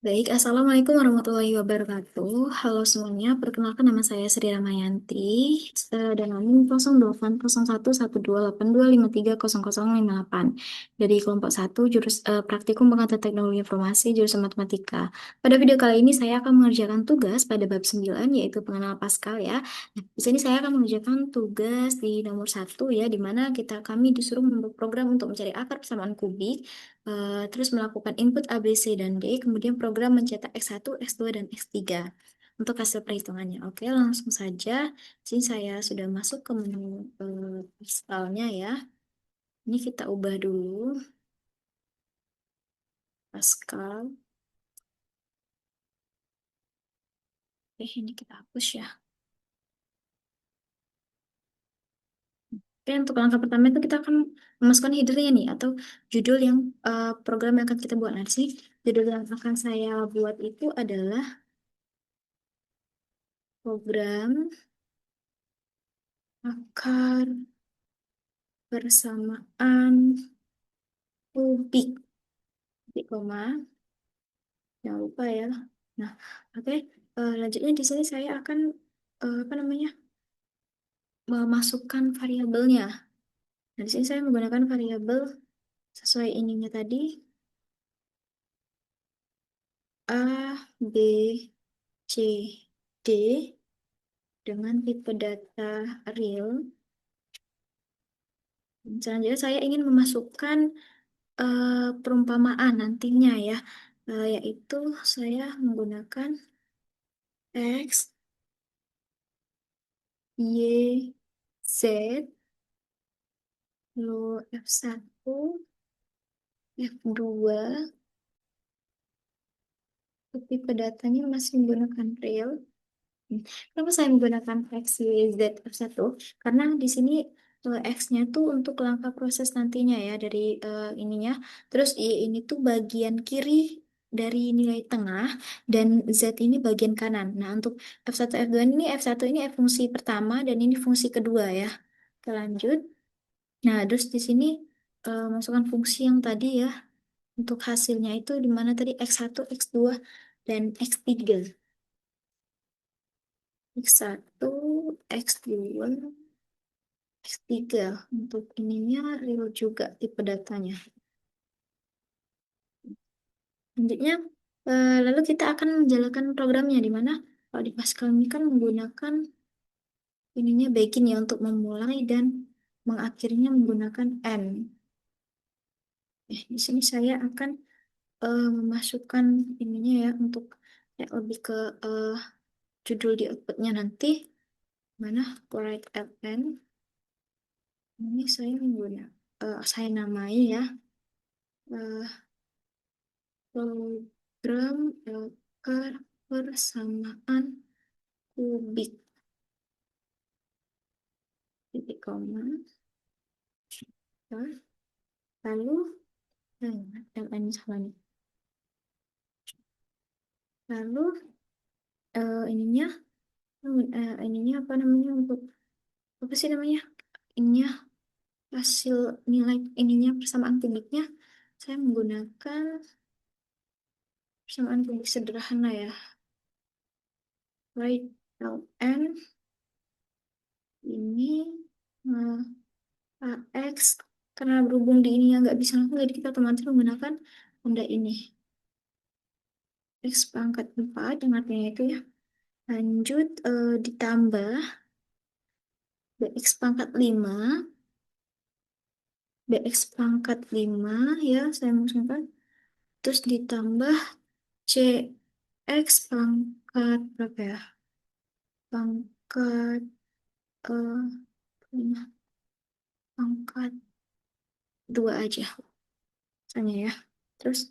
Baik, Assalamualaikum warahmatullahi wabarakatuh. Halo semuanya, perkenalkan nama saya Sri Ramayanti dan NIM 0801112825300058 dari kelompok 1 Praktikum Pengantar Teknologi Informasi jurusan Matematika. Pada video kali ini saya akan mengerjakan tugas pada bab 9 yaitu pengenal Pascal ya. Nah, di sini saya akan mengerjakan tugas di nomor 1 ya, di mana kami disuruh membuat program untuk mencari akar persamaan kubik. Terus melakukan input A, B, C, dan D, kemudian program mencetak X1, X2, dan X3 untuk hasil perhitungannya. Oke, langsung saja. Sini saya sudah masuk ke menu Pascalnya ya. Ini kita ubah dulu Pascal. Ini kita hapus ya. Oke, untuk langkah pertama itu kita akan memasukkan headernya nih, atau judul yang program yang akan kita buat. Nanti judul yang akan saya buat itu adalah program akar persamaan kubik, titik koma, jangan lupa ya. Nah, oke, lanjutnya di sini saya akan apa namanya memasukkan variabelnya. Nah, di sini saya menggunakan variabel sesuai ininya tadi A, B, C, D dengan tipe data real. Selanjutnya saya ingin memasukkan perumpamaan nantinya ya, yaitu saya menggunakan X, Y, Z, lalu F1, F2, tipe datanya masih menggunakan real. Kenapa saya menggunakan X, Y, Z, F1? Karena di sini X-nya tuh untuk langkah proses nantinya ya dari ininya. Terus Y ini tuh bagian kiri dari nilai tengah dan Z ini bagian kanan. Nah, untuk F1, F2 ini, F1 ini fungsi pertama dan ini fungsi kedua ya. Kita lanjut. Nah, terus di sini masukkan fungsi yang tadi ya. Untuk hasilnya itu di mana tadi X1, X2, dan X3. X1, X2, X3. Untuk ininya real juga tipe datanya. Selanjutnya, lalu kita akan menjalankan programnya di mana kalau di Pascal ini kan menggunakan ininya begin ya untuk memulai dan mengakhirinya menggunakan N. Di sini saya akan memasukkan ininya ya untuk ya, lebih ke judul di outputnya nanti. Mana write ln ini saya menggunakan saya namai ya eh, program akar persamaan kubik, titik koma ya. Lalu ln salah nih. Lalu ininya ininya apa namanya, untuk apa sih namanya, ininya hasil nilai ininya persamaan kubiknya saya menggunakan persamaan kubik sederhana ya, write ln ini eh, AX, karena berhubung di ini yang nggak bisa langsung, jadi kita otomatis menggunakan benda ini. X pangkat 4, yang artinya itu ya. Lanjut ditambah BX pangkat 5, BX pangkat 5 ya, saya maksudkan. Terus ditambah CX pangkat berapa ya? Pangkat 5, pangkat 2 aja. Misalnya ya. Terus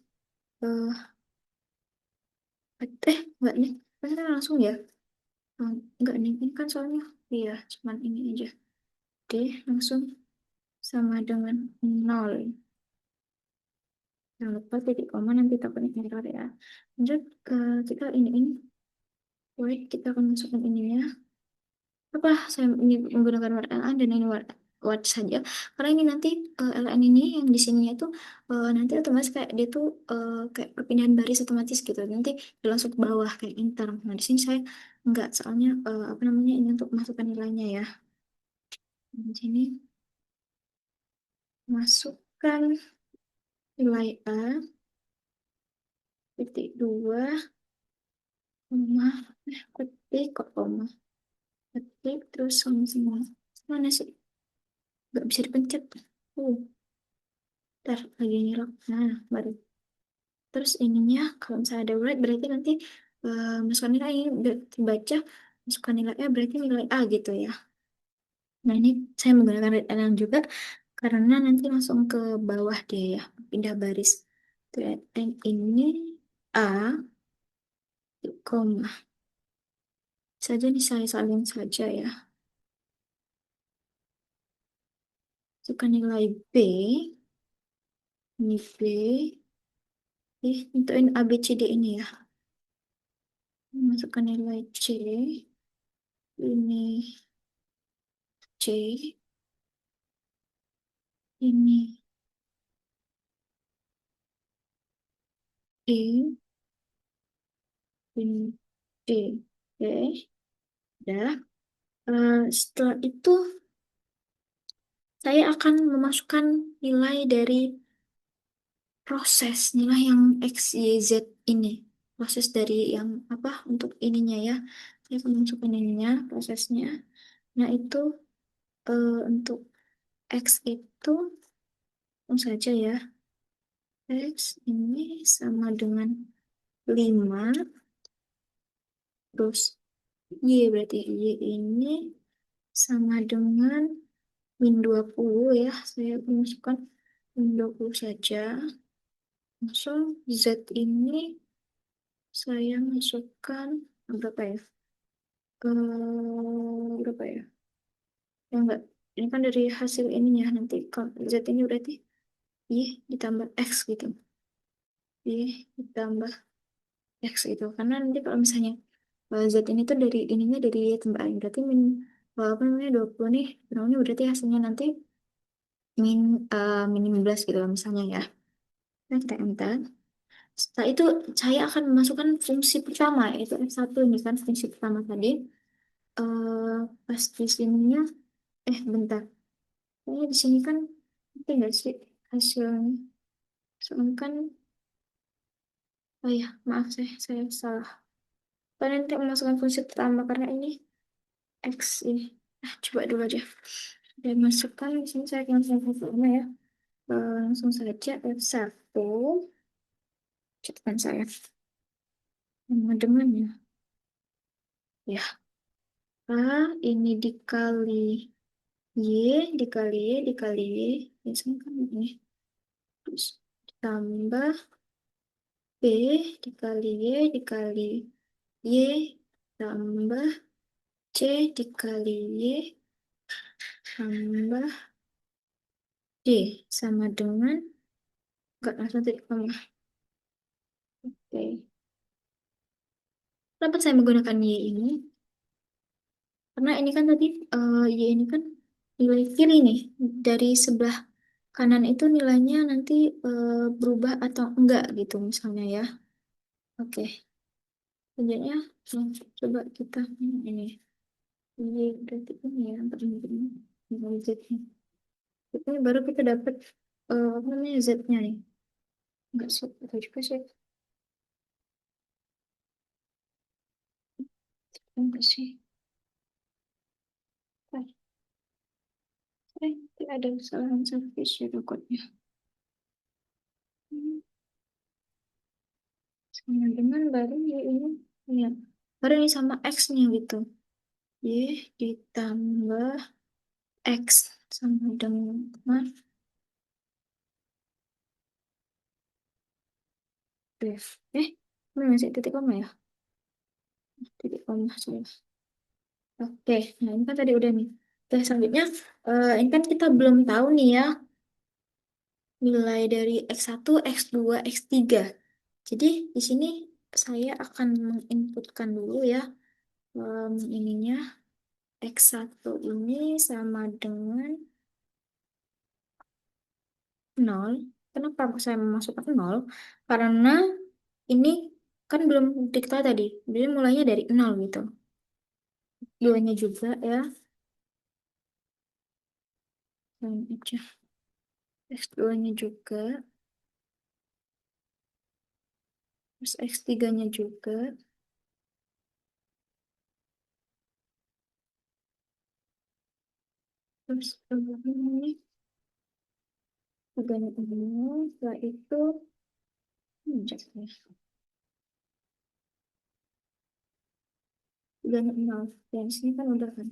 eh enggak nih. Kan langsung ya. Enggak nih, ini kan soalnya iya, cuman ini aja. Oke, langsung sama dengan 0. Jangan lupa titik koma, nanti takutnya error ya. Lanjut ke kita ini. Wait, kita akan masukkan ininya. Apa? Saya ini menggunakan word LN dan ini word. watt saja, karena ini nanti ln ini yang di sininya itu nanti otomatis kayak dia tuh kayak perpindahan baris otomatis gitu, nanti dia langsung ke bawah kayak inter. Nah di sini saya enggak, soalnya apa namanya, ini untuk masukkan nilainya ya. Di sini masukkan nilai A, titik dua, koma, ketik kok koma, ketik terus sama semua. Mana sih? Nggak bisa dipencet. Uh, Ntar lagi nyerap. Nah, baru. Terus ininya, kalau misalnya ada write, berarti nanti masukkan nilai ini dibaca, masukkan nilai A, berarti nilai A gitu ya. Nah, ini saya menggunakan read elang juga, karena nanti langsung ke bawah dia ya, pindah baris. Read and ini A, koma. Saja nih saya salin saja ya. Masukkan nilai B, ini B, tentuin A, B, C, D ini ya. Masukkan nilai C, ini C, ini E, ini D. Oke, udah. Setelah itu, saya akan memasukkan nilai dari proses, nilai yang X, Y, Z ini. Proses dari yang apa, untuk ininya ya. Saya akan masukkan ininya, prosesnya. Nah, itu untuk X itu, langsung saja ya. X ini sama dengan 5, terus Y berarti Y ini sama dengan min 20 ya. Saya masukkan min 20 saja. Langsung Z ini saya masukkan berapa ya? Berapa ya? Ya enggak. Ini kan dari hasil ininya, nanti kalau Z ini berarti Y ditambah X gitu. Y ditambah X gitu. Karena nanti kalau misalnya Z ini tuh dari ininya dari Y tambah A, berarti min apa namanya 20 nih. Nah, ini berarti hasilnya nanti min min 15 gitu misalnya ya. Nah, kita enter. Setelah itu saya akan memasukkan fungsi pertama, yaitu F1 ini kan fungsi pertama tadi. Pas di sininya, bentar. Kayaknya di sini kan tinggal sih hasilnya. Soalnya kan, oh ya, maaf saya salah. Karena nanti memasukkan fungsi pertama karena ini X ini. Coba dulu aja. Dan masukkan di sini saya langsung pertama ya. Langsung saja F1. Catatan saya. Dengan ya. Ya, A ini dikali Y, dikali Y, dikali Y. Biasanya kan ini. Terus ditambah B, dikali Y, dikali Y, tambah C, dikali Y, tambah D. Sama dengan, enggak langsung titik koma. Oke. Kenapa saya menggunakan Y ini? Karena ini kan tadi, Y ini kan nilai kiri nih. Dari sebelah kanan itu nilainya nanti berubah atau enggak gitu misalnya ya. Oke, selanjutnya coba kita ini. Y berarti ini ya, untuk ini. Nilai Z-nya. Ini baru kita dapat apa namanya Z-nya nih. Enggak sih, itu juga sih. Enggak sih. Nanti ada kesalahan service ya takutnya. Hmm, Sama dengan baru Y ini. Ya, baru ini sama X-nya gitu. Y ditambah X sama dengan F. Ini masih titik koma ya? Titik koma salah. Oke, nah ini kan tadi udah nih. Oke, selanjutnya ini kan kita belum tahu nih ya nilai dari X1, X2, X3. Jadi di sini saya akan menginputkan dulu ya ininya X1 ini sama dengan nol. Kenapa saya memasukkan nol? Karena ini kan belum diketahui tadi. Jadi mulainya dari nol gitu. Duanya juga ya. Dan aja. X2-nya juga. Terus X3-nya juga. Terus ini tiganya ini. Setelah itu. Cek ya. Tiganya nol. Dan sini kan udah kan.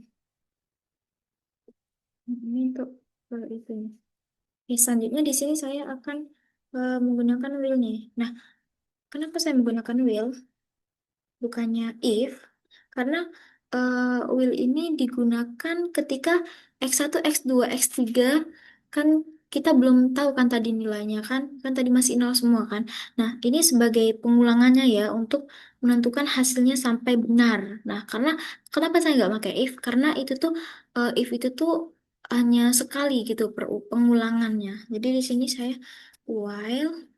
Ini untuk itu. Selanjutnya di sini saya akan menggunakan will nih. Nah, kenapa saya menggunakan will? Bukannya if, karena will ini digunakan ketika X1, X2, X3 kan kita belum tahu kan tadi nilainya kan tadi masih nol semua kan. Nah, ini sebagai pengulangannya ya untuk menentukan hasilnya sampai benar. Nah, karena kenapa saya nggak pakai if? Karena itu tuh if itu tuh hanya sekali gitu pengulangannya. Jadi di sini saya while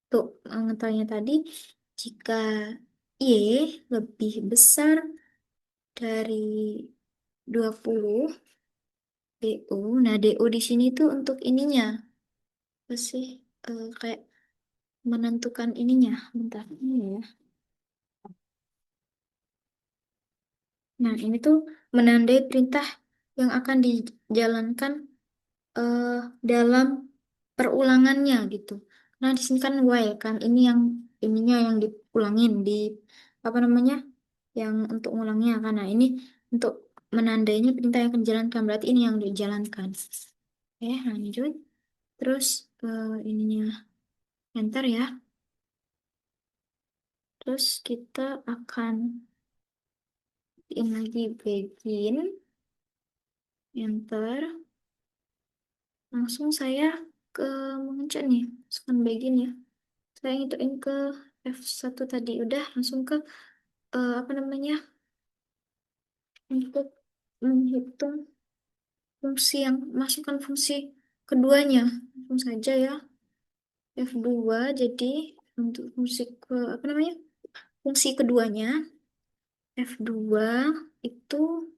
untuk mengetahuinya tadi, jika Y lebih besar dari 20 DO, nah DO di sini tuh untuk ininya, apa sih? Kayak menentukan ininya, bentar, ini ya. Nah, ini tuh menandai perintah yang akan dijalankan eh, dalam perulangannya gitu. Nah, di sini kan while kan, ini yang ininya yang diulangin di apa namanya? Yang untuk ngulangnya kan. Nah, ini untuk menandainya perintah yang akan dijalankan, berarti ini yang dijalankan. Oke, lanjut. Terus ininya enter ya. Terus kita akan ini lagi begin, enter. Langsung saya ke mengencet nih, masukkan begin ya. Saya ngituin ke F1 tadi udah langsung ke apa namanya untuk menghitung fungsi yang masukkan fungsi keduanya langsung saja ya F2 jadi untuk fungsi ke apa namanya fungsi keduanya F2 itu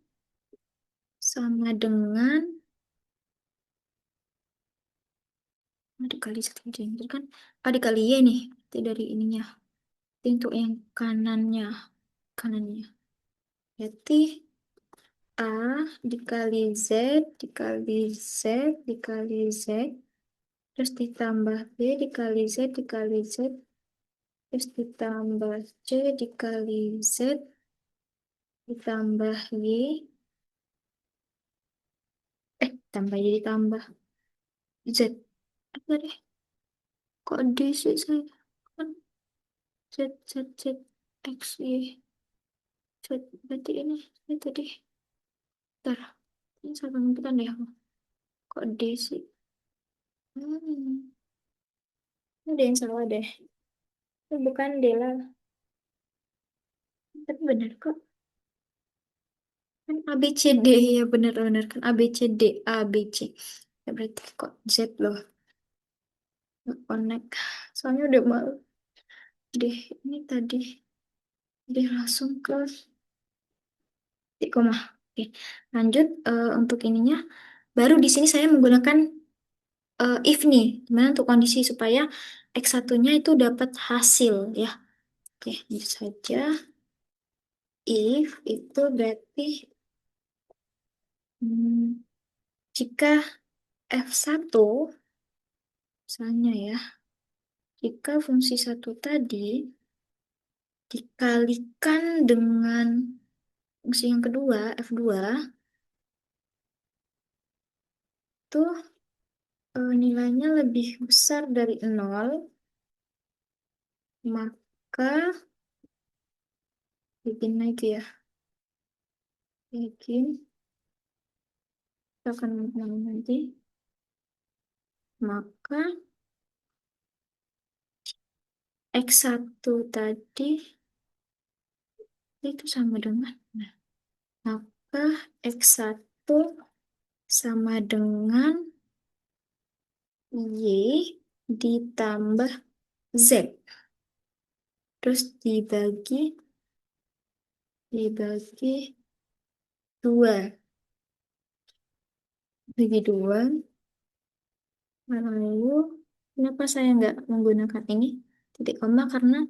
sama dengan dikali satu jadi kan dikali Y nih itu dari ininya. Itu untuk yang kanannya berarti A dikali Z dikali Z dikali Z terus ditambah B dikali Z dikali Z terus ditambah C dikali Z ditambah Y tambah jadi tambah Z apa deh kok D sih saya kan Z Z Z X Y Z berarti ini tadi ntar ini satu kemungkinan deh aku kok D sih hmm, ada yang salah deh itu bukan D lah tapi benar kok kan A B C D ya benar-benar kan A B C D A B C ya berarti kok Z loh nggak connect soalnya udah malu deh ini tadi deh langsung ke titik koma oke lanjut untuk ininya baru di sini saya menggunakan if nih gimana untuk kondisi supaya X1-nya itu dapat hasil ya oke ini saja if itu berarti hmm, jika F1 misalnya ya jika fungsi satu tadi dikalikan dengan fungsi yang kedua F2 itu nilainya lebih besar dari nol maka bikin lagi ya bikin kita akan mengulangi nanti maka X1 tadi itu sama dengan nah, maka X1 sama dengan Y ditambah Z. Terus dibagi dua. Bagi dua. Lalu, kenapa saya nggak menggunakan ini? Titik koma karena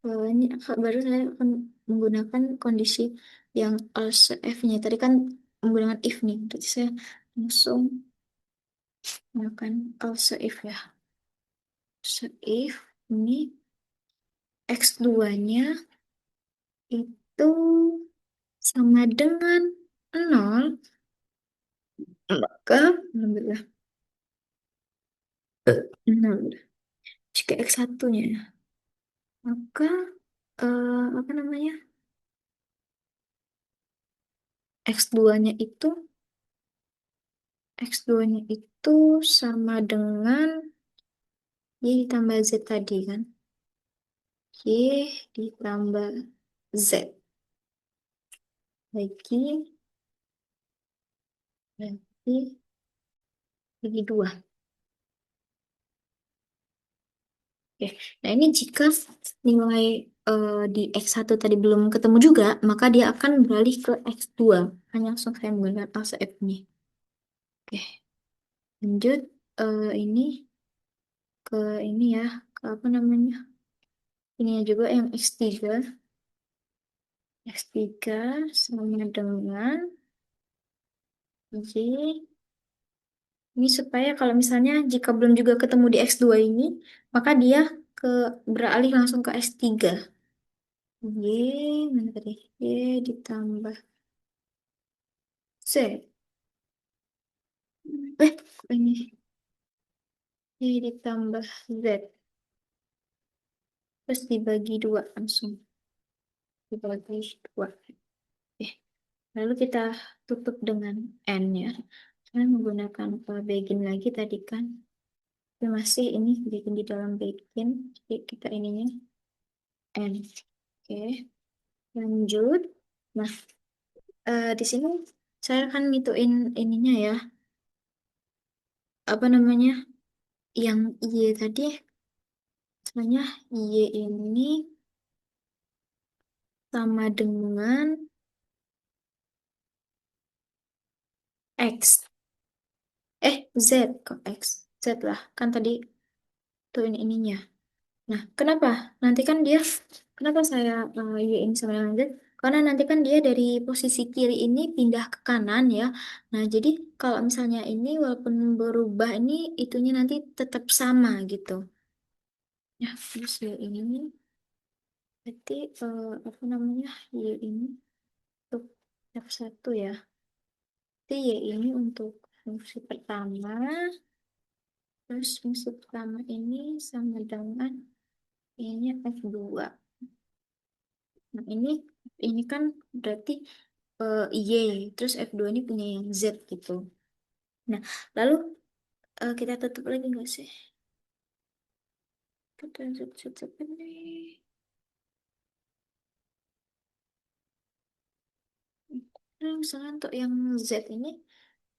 ini baru saya akan menggunakan kondisi yang else if-nya. Tadi kan menggunakan if nih. Berarti saya langsung menggunakan else if ya. So if ini X2-nya itu sama dengan nol, maka alhamdulillah nol. Jika X1-nya, maka apa namanya? X2-nya itu X2-nya itu sama dengan Y ditambah Z tadi kan. Y ditambah Z. Lagi, lagi, lagi dua. Oke. Nah ini jika nilai di X1 tadi belum ketemu juga, maka dia akan beralih ke X2. Hanya langsung saya menggunakan alsa F ini. Oke. Lanjut ini ke ini ya, ke apa namanya? Ini juga yang X3. X3 sama dengan Y. Ini supaya kalau misalnya jika belum juga ketemu di X2 ini, maka dia ke beralih langsung ke X3. Y, mana tadi? Y ditambah Z. Kok ini? Y ditambah Z. Terus dibagi dua langsung. Dibagi dua. Oke. Lalu kita tutup dengan N ya. Saya menggunakan begin lagi tadi kan. Tapi masih ini begin di dalam begin. Jadi kita ininya N. Oke. Lanjut. Nah, di sini saya akan ngituin ininya ya. Apa namanya? Yang Y tadi, sebenarnya Y ini sama dengan X. Z kok X. Z lah. Kan tadi tuh ini ininya. Nah, kenapa? Nanti kan dia, kenapa saya Y ini sama dengan Z? Karena nanti kan dia dari posisi kiri ini pindah ke kanan ya. Nah, jadi kalau misalnya ini walaupun berubah ini, itunya nanti tetap sama gitu. Ya, terus Y ini, berarti apa namanya? Y ini untuk F1 ya. Berarti Y ini untuk fungsi pertama. Terus fungsi pertama ini sama dengan ini F2. Nah, ini kan berarti Y, terus F2 ini punya yang Z gitu. Nah, lalu kita tutup lagi nggak sih? Kita tutup ini. Nah, misalnya untuk yang Z ini,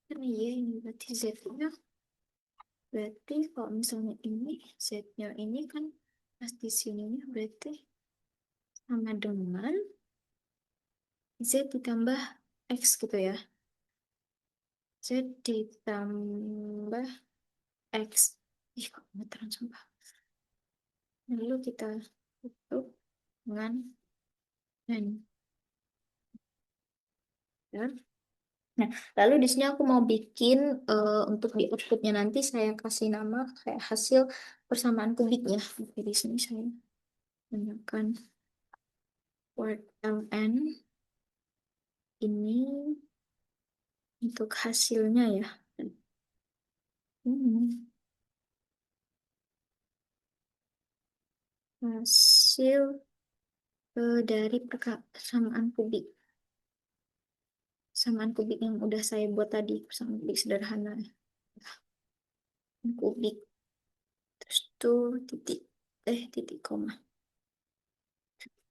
kan Y ini berarti Z-nya. Berarti kalau misalnya ini, Z-nya ini kan pas di sininya berarti sama dengan Z ditambah X gitu ya. Z ditambah X. Ih, kok gemeteran sumpah. Lalu kita tutup dengan N. Ya. Nah, lalu di sini aku mau bikin untuk di outputnya nanti saya kasih nama kayak hasil persamaan kubiknya. Oke, di sini saya gunakan Word LN ini untuk hasilnya ya. Hmm, hasil dari persamaan kubik. Persamaan kubik yang udah saya buat tadi, persamaan kubik sederhana. Kubik. Terus tuh titik koma.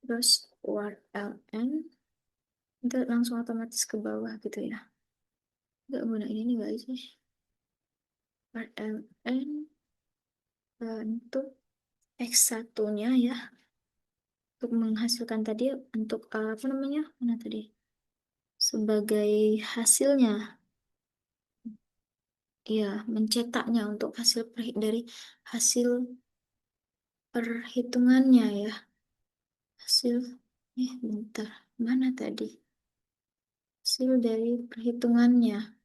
Terus Word LN itu langsung otomatis ke bawah gitu ya. Nggak guna ini nggak sih? ln untuk X1-nya ya, untuk menghasilkan tadi, untuk apa namanya, mana tadi, sebagai hasilnya, ya, mencetaknya untuk hasil dari hasil perhitungannya ya, hasil, bentar, mana tadi, hasil dari perhitungannya.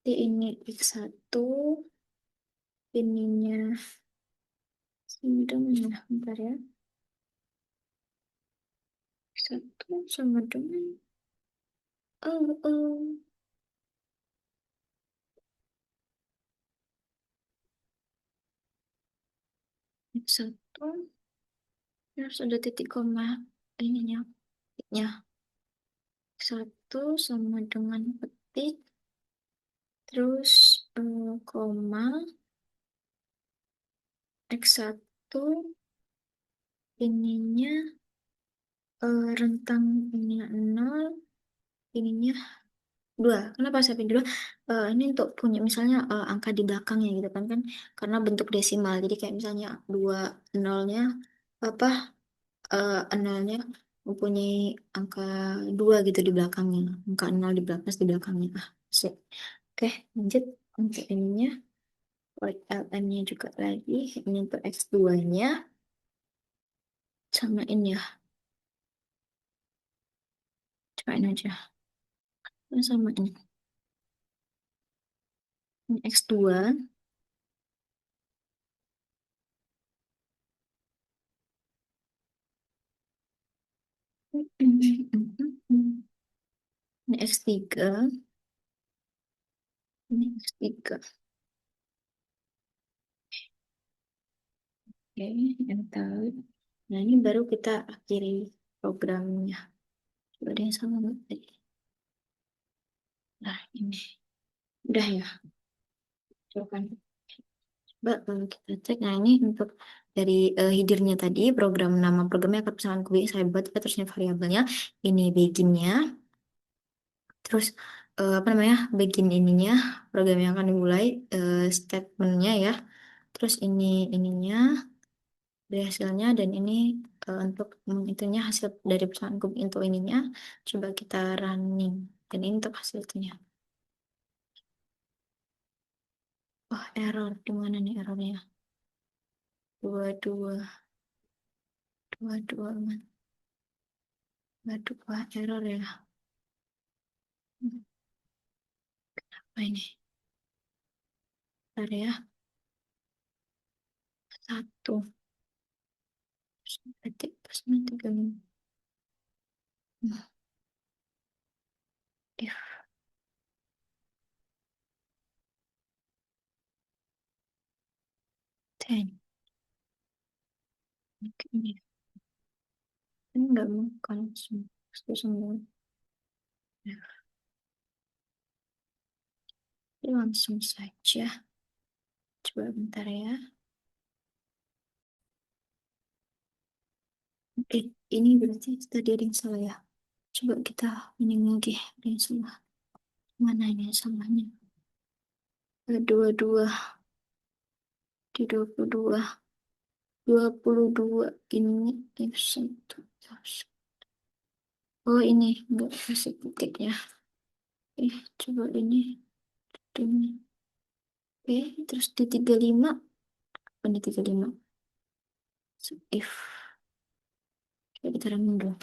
Jadi ini X1, ininya, sama, bentar ya, X1 sama dengan, oh, X1, harus ada titik koma, ininya, ya, X1 sama dengan petik, terus koma, X1, ininya rentang ininya 0, ininya 2. Kenapa saya pilih 2? Ini untuk punya misalnya angka di belakangnya gitu kan, karena bentuk desimal. Jadi kayak misalnya 2 nolnya apa, nolnya mempunyai angka 2 gitu di belakangnya. Angka 0 di belakang, di belakangnya. Sip. Oke, lanjut untuk ininya. Void ln-nya juga lagi. Ini untuk X2-nya. Samain ya. Cobain aja. Samain. Ini X2. Ini X3. Ini X3. Oke, enter. Nah, ini baru kita akhiri programnya. Coba ada yang sama nggak tadi? Nah, ini. Udah ya. Coba kan. Coba kalau kita cek. Nah, ini untuk dari headernya tadi, program nama programnya akan pesangon kubi saya buat, terusnya variabelnya. Ini beginnya. Terus, apa namanya, begin ininya, program yang akan dimulai, statementnya ya. Terus ininya, dari hasilnya, dan ini untuk itunya hasil dari perusahaan Google untuk ininya, coba kita running, dan ini untuk hasil itunya. Oh, error di mana nih errornya? 22 22 error ya. Apa ini? Bentar ya, 1 detik pas 3 if 10 ini nggak bukan semua ya, langsung saja, coba bentar ya. Oke, ini berarti tadi ada yang salah ya. Coba kita ini lagi, ada yang salah. Mana ini yang salahnya? 22 di 22 ini F1. Oh, ini enggak kasih titiknya. Coba ini. Terus di 35, apa di 35? So, if coba kita running dulu.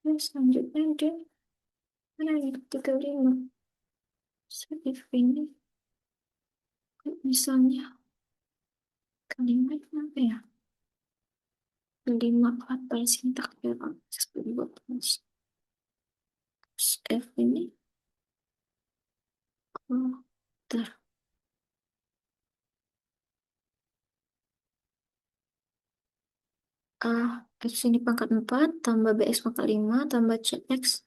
Terus selanjutnya dia mana ini 35? So, if ini misalnya kalimat apa ya? 5 fatal sintak error. F ini ter A X ini pangkat 4 tambah BX pangkat 5 tambah CX.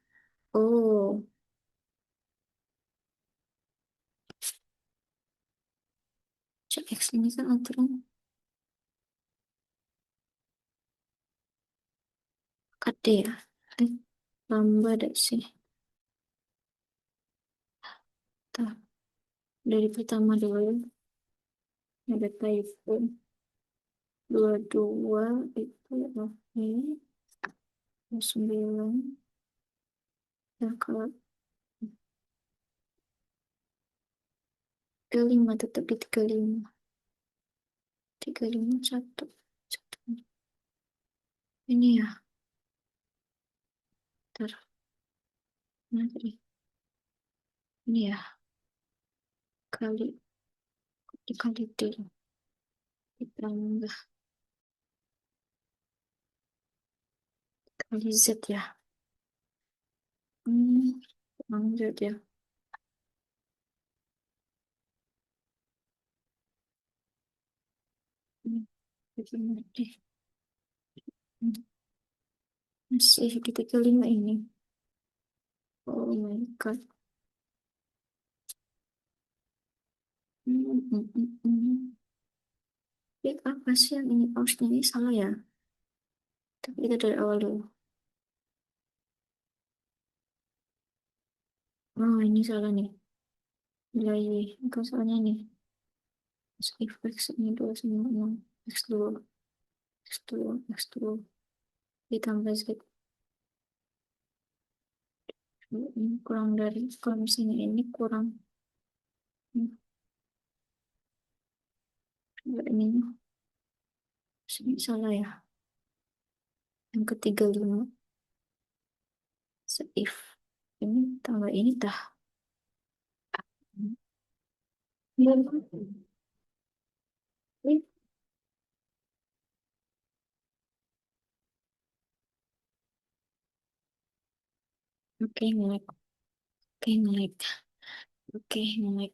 Oh, CX ini kan aturan KD ya. Tambah deh sih. Tuh. Dari pertama dulu, ada typo. 22 itu oke. 9, ya kalau 35 tetap di 35. 35 satu. Satu. Ini ya, ntar. Mana tadi? Ini ya, kali, dikali D. Ditambah kali Z ya. Lanjut ya. Hmm, Bagaimana deh? Hmm, Masih di 35 ini. Oh my God. Hmm, hmm, hmm, hmm. Ini apa sih yang ini? Pausnya ini salah ya? Tapi kita dari awal dulu. Oh, ini salah nih. Nilai enggak salahnya nih. If X ini 2 sama 6. X2, X2, X2. Ditambah Z. Ini kurang dari, kalau misalnya ini kurang. Hmm, Coba ini. Sini salah ya. Yang ketiga 5. If. Ini tambah ini tah. Iya. Oke, ngelag. Oke, ngelag. Oke, ngelag.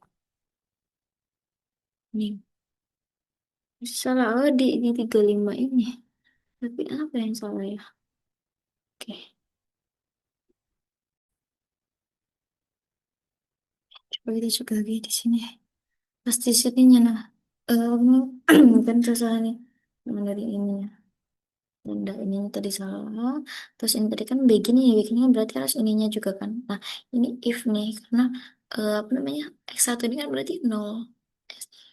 Nih. Salah oh, di 35 ini. Tapi apa yang salah ya? Oke. Coba kita coba lagi di sini. Pasti settingnya nah. Kan susah nih. Yang dari ini ya. Benda ininya tadi salah. Terus ini tadi kan begini ya. Begini kan berarti harus ininya juga kan. Nah, ini if nih. Karena apa namanya? X1 ini kan berarti 0.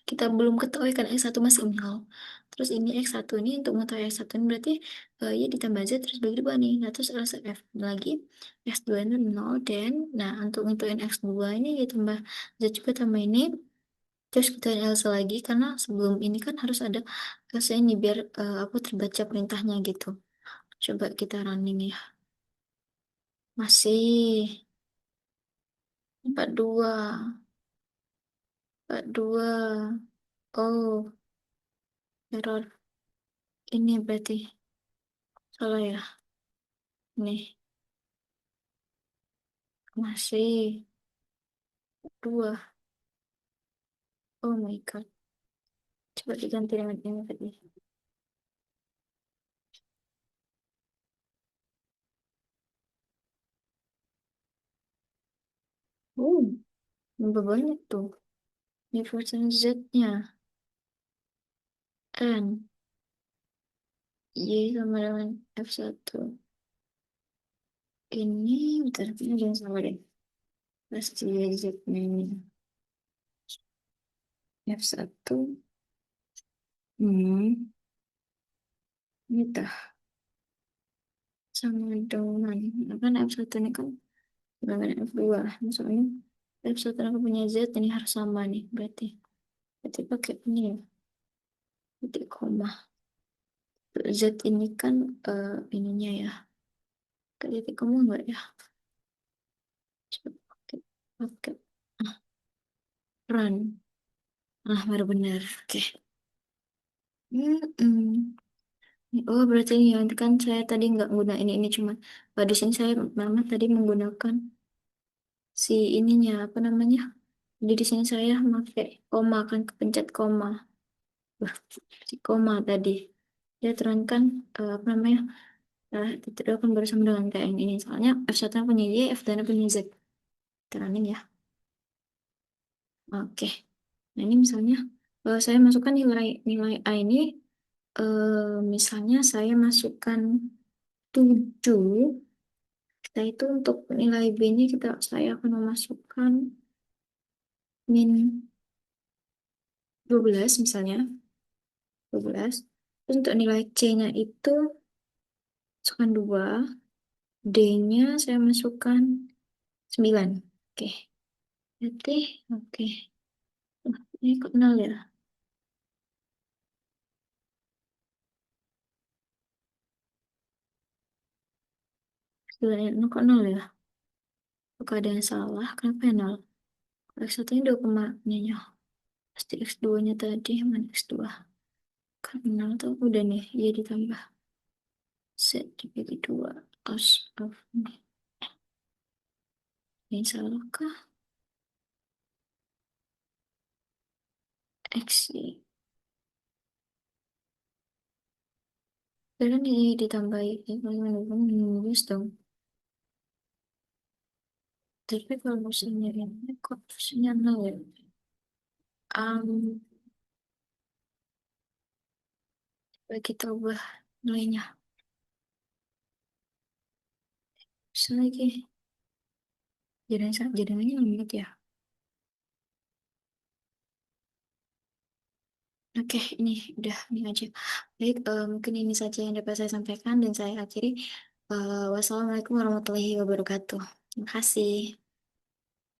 Kita belum ketahui kan X1 masih 0. Terus ini X1 ini untuk mengetahui X1 ini berarti ya ditambah Z terus bagi dua nih. Nah, terus rasa F lagi X2 itu 0 dan nah untuk nentuin X2 ini ditambah Z juga tambah ini. Terus kita Elsa lagi karena sebelum ini kan harus ada Elsa ini biar aku terbaca perintahnya gitu. Coba kita running ya. Masih 42, 42. Oh, error. Ini berarti salah ya. Nih, masih 2. Oh my God. Coba diganti dengan ini tadi. Oh, nambah banyak tuh. Ini version Z-nya. N. Y sama dengan F1. Ini, bentar, ini jangan salah deh. Pasti Z-nya ini. F1. Ini tah sama dengan. Nah, kan F1 ini kan sama dengan F2. Misalnya F1 aku punya Z, ini harus sama nih. Berarti pakai ini ya. Titik koma. Z ini kan ininya ya. Ke titik koma enggak ya? Coba pakai ah, run. Ah, baru benar. Oke. Mm-mm. Oh, berarti ini ya. Kan saya tadi nggak gunain ini cuma di sini saya memang tadi menggunakan si ininya apa namanya? Jadi di sini saya pakai koma kan kepencet koma. Wah, si koma tadi. Dia terangkan apa namanya? Titik dua kan bersama dengan kayak yang ini. Soalnya F1 punya Y, F2 punya Z. Running ya. Oke. Nah, ini misalnya saya masukkan nilai nilai A ini misalnya saya masukkan 7. Kita itu untuk nilai B ini saya akan memasukkan min 12 misalnya, 12. Terus untuk nilai C-nya itu masukkan 2, D-nya saya masukkan 9. Oke, berarti oke. Ini kok 0 ya? 9 ini kok 0 ya? Apakah ada yang salah? Kenapa ya 0? X1 ini 2 komanya. Pasti X2-nya tadi, mana X2? Kan 0 tuh udah nih, jadi ditambah. Z dibagi 2. Cos of ini. Ini salah kah? X, Y. Karena ini ditambahi, minus dong. Tapi kalau misalnya ini kok misalnya 0 ya? Um, Bagi ubah nilainya. Bisa lagi. Jaringannya limit ya. Oke, ini udah ini aja. Baik, mungkin ini saja yang dapat saya sampaikan dan saya akhiri. Wassalamualaikum warahmatullahi wabarakatuh. Terima kasih.